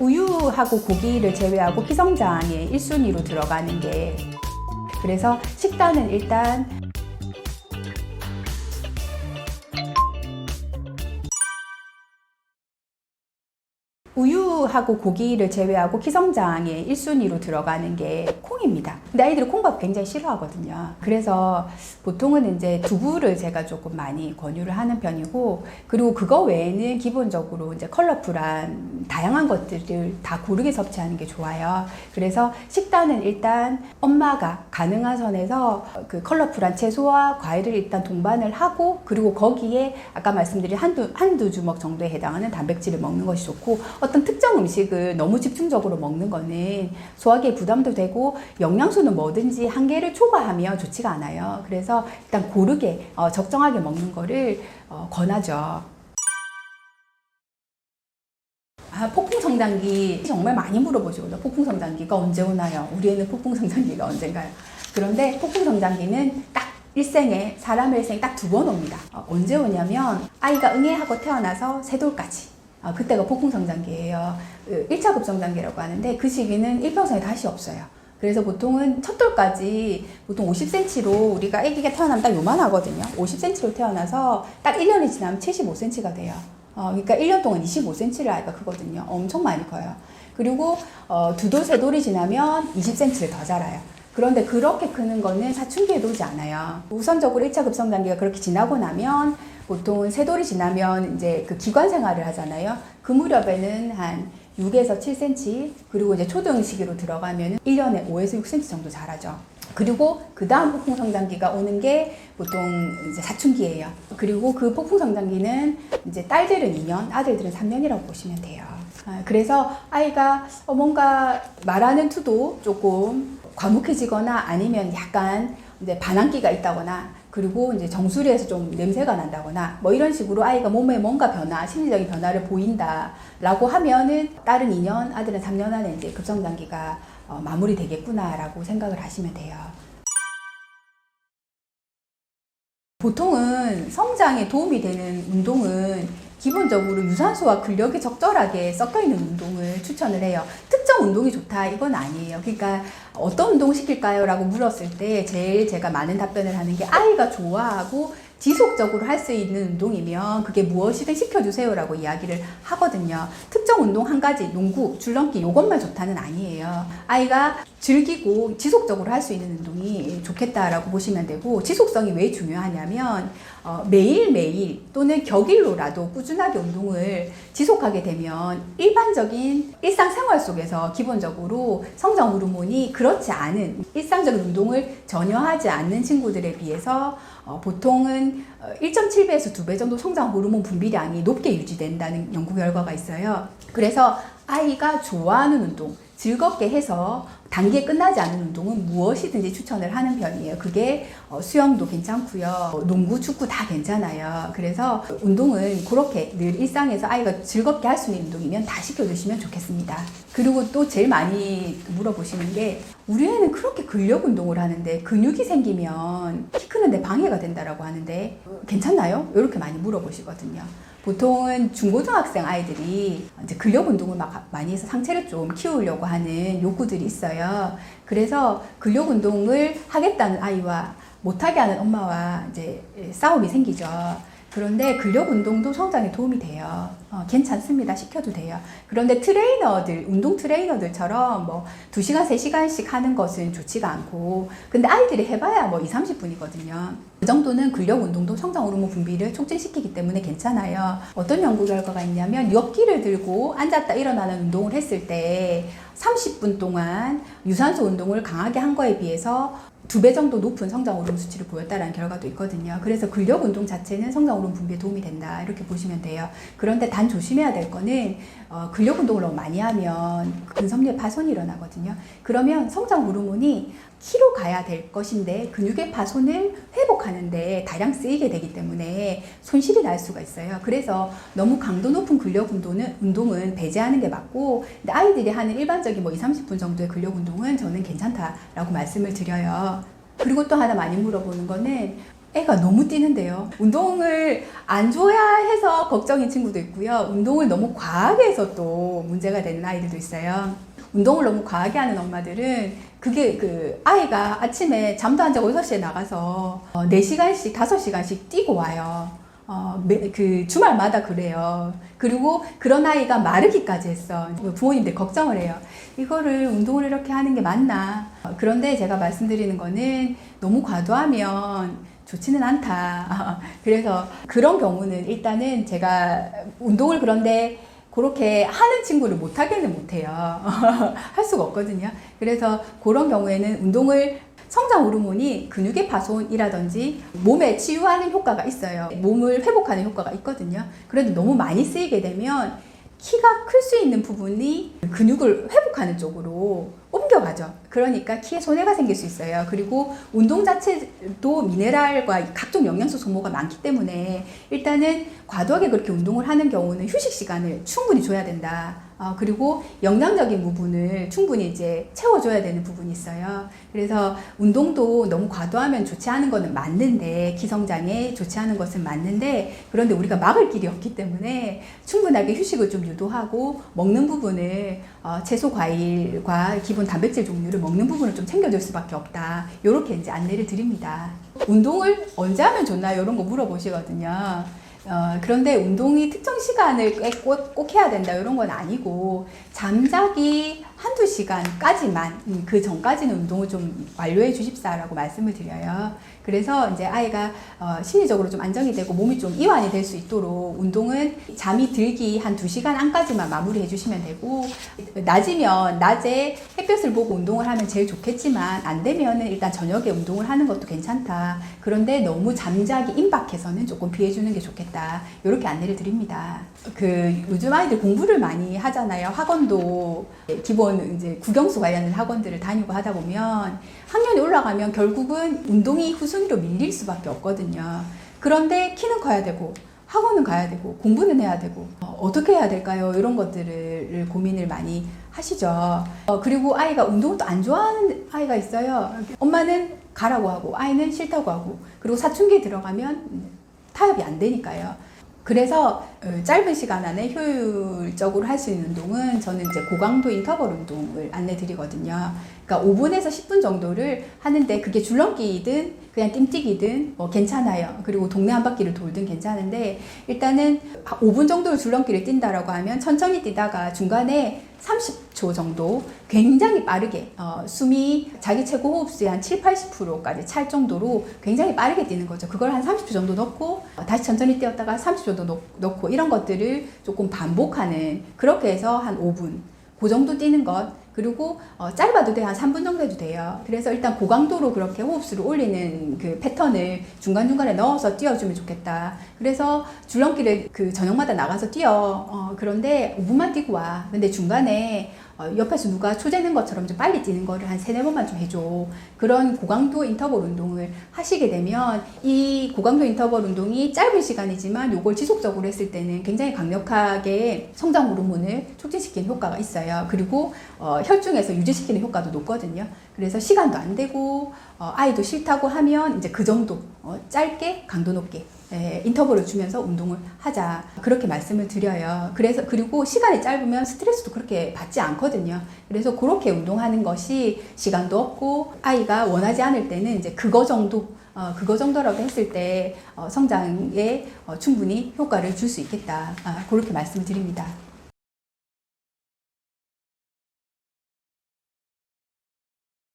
우유하고 고기를 제외하고 기성장에 1순위로 들어가는 게, 그래서 식단은 일단 우유하고 고기를 제외하고 기성장에 1순위로 들어가는 게 콩입니다. 근데 아이들이 콩밥 굉장히 싫어하거든요. 그래서 보통은 이제 두부를 제가 조금 많이 권유를 하는 편이고, 그리고 그거 외에는 기본적으로 이제 컬러풀한 다양한 것들을 다 고르게 섭취하는 게 좋아요. 그래서 식단은 일단 엄마가 가능한 선에서 그 컬러풀한 채소와 과일을 일단 동반을 하고, 그리고 거기에 아까 말씀드린 한두 주먹 정도에 해당하는 단백질을 먹는 것이 좋고, 어떤 특정 음식을 너무 집중적으로 먹는 거는 소화기에 부담도 되고 영양소는 뭐든지 한계를 초과하면 좋지가 않아요. 그래서 일단 고르게 적정하게 먹는 거를 권하죠. 폭풍성장기 정말 많이 물어보시거든요. 폭풍성장기가 언제 오나요? 우리 애는 폭풍성장기가 언젠가요? 그런데 폭풍성장기는 딱 일생에, 사람의 일생에 딱 2번 옵니다. 언제 오냐면 아이가 응애하고 태어나서 3돌까지. 그때가 폭풍성장기예요. 1차 급성장기라고 하는데 그 시기는 일평생에 다시 없어요. 그래서 보통은 첫 돌까지 보통 50cm로 우리가 아기가 태어나면 딱 요만하거든요. 50cm로 태어나서 딱 1년이 지나면 75cm가 돼요. 그러니까 1년 동안 25cm를 아이가 크거든요. 엄청 많이 커요. 그리고 2돌, 3돌이 지나면 20cm를 더 자라요. 그런데 그렇게 크는 거는 사춘기에도 오지 않아요. 우선적으로 1차 급성장기가 그렇게 지나고 나면 보통 3돌이 지나면 이제 그 기관 생활을 하잖아요. 그 무렵에는 한 6에서 7cm, 그리고 이제 초등 시기로 들어가면 1년에 5에서 6cm 정도 자라죠. 그리고 그 다음 폭풍성장기가 오는 게 보통 이제 사춘기예요. 그리고 그 폭풍성장기는 이제 딸들은 2년, 아들들은 3년이라고 보시면 돼요. 그래서 아이가 뭔가 말하는 투도 조금 과묵해지거나 아니면 약간 이제 반항기가 있다거나, 그리고 이제 정수리에서 좀 냄새가 난다거나 뭐 이런 식으로 아이가 몸에 뭔가 변화, 심리적인 변화를 보인다라고 하면은 딸은 2년, 아들은 3년 안에 이제 급성장기가 마무리되겠구나라고 생각을 하시면 돼요. 보통은 성장에 도움이 되는 운동은 기본적으로 유산소와 근력이 적절하게 섞여 있는 운동을 추천을 해요. 특정 운동이 좋다 이건 아니에요. 그러니까 어떤 운동을 시킬까요? 라고 물었을 때 제일 제가 많은 답변을 하는 게 아이가 좋아하고 지속적으로 할 수 있는 운동이면 그게 무엇이든 시켜주세요 라고 이야기를 하거든요. 특정 운동 한 가지, 농구, 줄넘기 이것만 좋다는 아니에요. 아이가 즐기고 지속적으로 할 수 있는 운동이 좋겠다라고 보시면 되고, 지속성이 왜 중요하냐면 매일매일 또는 격일로라도 꾸준하게 운동을 지속하게 되면 일반적인 일상생활 속에서 기본적으로 성장 호르몬이 그렇지 않은 일상적인 운동을 전혀 하지 않는 친구들에 비해서 보통은 1.7배에서 2배 정도 성장 호르몬 분비량이 높게 유지된다는 연구 결과가 있어요. 그래서 아이가 좋아하는 운동, 즐겁게 해서 단기에 끝나지 않는 운동은 무엇이든지 추천을 하는 편이에요. 그게 수영도 괜찮고요. 농구, 축구 다 괜찮아요. 그래서 운동은 그렇게 늘 일상에서 아이가 즐겁게 할 수 있는 운동이면 다 시켜주시면 좋겠습니다. 그리고 또 제일 많이 물어보시는 게 우리 애는 그렇게 근력 운동을 하는데 근육이 생기면 키 크는데 방해가 된다라고 하는데 괜찮나요? 이렇게 많이 물어보시거든요. 보통은 중고등학생 아이들이 이제 근력 운동을 많이 해서 상체를 좀 키우려고 하는 욕구들이 있어요. 그래서 근력 운동을 하겠다는 아이와 못하게 하는 엄마와 이제 싸움이 생기죠. 그런데 근력 운동도 성장에 도움이 돼요. 괜찮습니다. 시켜도 돼요. 그런데 트레이너들, 운동 트레이너들처럼 뭐 2시간, 3시간씩 하는 것은 좋지가 않고, 근데 아이들이 해봐야 뭐 2, 30분이거든요. 그 정도는 근력 운동도 성장 호르몬 분비를 촉진시키기 때문에 괜찮아요. 어떤 연구 결과가 있냐면 엿기를 들고 앉았다 일어나는 운동을 했을 때 30분 동안 유산소 운동을 강하게 한 거에 비해서 2배 정도 높은 성장 호르몬 수치를 보였다는 결과도 있거든요. 그래서 근력 운동 자체는 성장 호르몬 분비에 도움이 된다 이렇게 보시면 돼요. 그런데 단 조심해야 될 거는 근력 운동을 너무 많이 하면 근섬유에 파손이 일어나거든요. 그러면 성장 호르몬이 키로 가야 될 것인데 근육의 파손을 회복하는데 다량 쓰이게 되기 때문에 손실이 날 수가 있어요. 그래서 너무 강도 높은 근력 운동은 배제하는 게 맞고, 근데 아이들이 하는 일반적인 뭐 2, 30분 정도의 근력 운동은 저는 괜찮다라고 말씀을 드려요. 그리고 또 하나 많이 물어보는 거는 애가 너무 뛰는데요. 운동을 안 좋아해서 걱정인 친구도 있고요. 운동을 너무 과하게 해서 또 문제가 되는 아이들도 있어요. 운동을 너무 과하게 하는 엄마들은 그게 그 아이가 아침에 잠도 안 자고 6시에 나가서 4시간씩, 5시간씩 뛰고 와요. 그 주말마다 그래요. 그리고 그런 아이가 마르기까지 했어. 부모님들 걱정을 해요. 이거를 운동을 이렇게 하는 게 맞나? 그런데 제가 말씀드리는 거는 너무 과도하면 좋지는 않다. 그래서 그런 경우는 일단은 제가 운동을 그런데 그렇게 하는 친구를 못하게는 못해요. 할 수가 없거든요. 그래서 그런 경우에는 운동을 성장 호르몬이 근육의 파손이라든지 몸에 치유하는 효과가 있어요. 몸을 회복하는 효과가 있거든요. 그런데 너무 많이 쓰이게 되면 키가 클 수 있는 부분이 근육을 회복하는 쪽으로 옮겨가죠. 그러니까 키에 손해가 생길 수 있어요. 그리고 운동 자체도 미네랄과 각종 영양소 소모가 많기 때문에 일단은 과도하게 그렇게 운동을 하는 경우는 휴식 시간을 충분히 줘야 된다. 그리고 영양적인 부분을 충분히 이제 채워줘야 되는 부분이 있어요. 그래서 운동도 너무 과도하면 좋지 않은 거는 맞는데, 기성장에 좋지 않은 것은 맞는데, 그런데 우리가 막을 길이 없기 때문에 충분하게 휴식을 좀 유도하고 먹는 부분을 채소, 과일과 기본 단백질 종류를 먹는 부분을 좀 챙겨줄 수밖에 없다. 이렇게 이제 안내를 드립니다. 운동을 언제 하면 좋나요? 이런 거 물어보시거든요. 그런데 운동이 특정 시간을 꼭 해야 된다 이런 건 아니고 잠자기 한두 시간까지만 그 전까지는 운동을 좀 완료해 주십사라고 말씀을 드려요. 그래서 이제 아이가 심리적으로 좀 안정이 되고 몸이 좀 이완이 될 수 있도록 운동은 잠이 들기 한 2시간 안까지만 마무리해 주시면 되고, 낮이면 낮에 햇볕을 보고 운동을 하면 제일 좋겠지만 안 되면은 일단 저녁에 운동을 하는 것도 괜찮다. 그런데 너무 잠자기 임박해서는 조금 피해 주는 게 좋겠다. 이렇게 안내를 드립니다. 요즘 아이들 공부를 많이 하잖아요. 학원도 기본 이제 국영수 관련된 학원들을 다니고 하다 보면 학년이 올라가면 결국은 운동이 후순위로 밀릴 수밖에 없거든요. 그런데 키는 커야 되고 학원은 가야 되고 공부는 해야 되고 어떻게 해야 될까요? 이런 것들을 고민을 많이 하시죠. 그리고 아이가 운동을 또 안 좋아하는 아이가 있어요. 엄마는 가라고 하고 아이는 싫다고 하고, 그리고 사춘기에 들어가면 타협이 안 되니까요. 그래서 짧은 시간 안에 효율적으로 할 수 있는 운동은 저는 이제 고강도 인터벌 운동을 안내 드리거든요. 그러니까 5분에서 10분 정도를 하는데 그게 줄넘기이든 그냥 띵뛰기든 뭐 괜찮아요. 그리고 동네 한 바퀴를 돌든 괜찮은데, 일단은 5분 정도로 줄넘기를 뛴다라고 하면 천천히 뛰다가 중간에 30초 정도 굉장히 빠르게 숨이 자기 최고 호흡수의 한 70~80%까지 찰 정도로 굉장히 빠르게 뛰는 거죠. 그걸 한 30초 정도 넣고 다시 천천히 뛰었다가 30초 정도 넣고 이런 것들을 조금 반복하는, 그렇게 해서 한 5분 그 정도 뛰는 것. 그리고 짧아도 돼. 한 3분 정도 해도 돼요. 그래서 일단 고강도로 그렇게 호흡수를 올리는 그 패턴을 중간중간에 넣어서 뛰어주면 좋겠다. 그래서 줄넘기를 저녁마다 나가서 뛰어. 그런데 5분만 뛰고 와. 근데 중간에 옆에서 누가 초재는 것처럼 좀 빨리 뛰는 거를 한 3~4번만 좀 해줘. 그런 고강도 인터벌 운동을 하시게 되면 이 고강도 인터벌 운동이 짧은 시간이지만 요걸 지속적으로 했을 때는 굉장히 강력하게 성장 호르몬을 촉진시키는 효과가 있어요. 그리고 혈중에서 유지시키는 효과도 높거든요. 그래서 시간도 안 되고 아이도 싫다고 하면 이제 그 정도 짧게 강도 높게 인터벌을 주면서 운동을 하자, 그렇게 말씀을 드려요. 그리고 시간이 짧으면 스트레스도 그렇게 받지 않거든요. 그래서 그렇게 운동하는 것이 시간도 없고 아이가 원하지 않을 때는 이제 그거 정도라고 했을 때 성장에 충분히 효과를 줄 수 있겠다. 그렇게 말씀을 드립니다.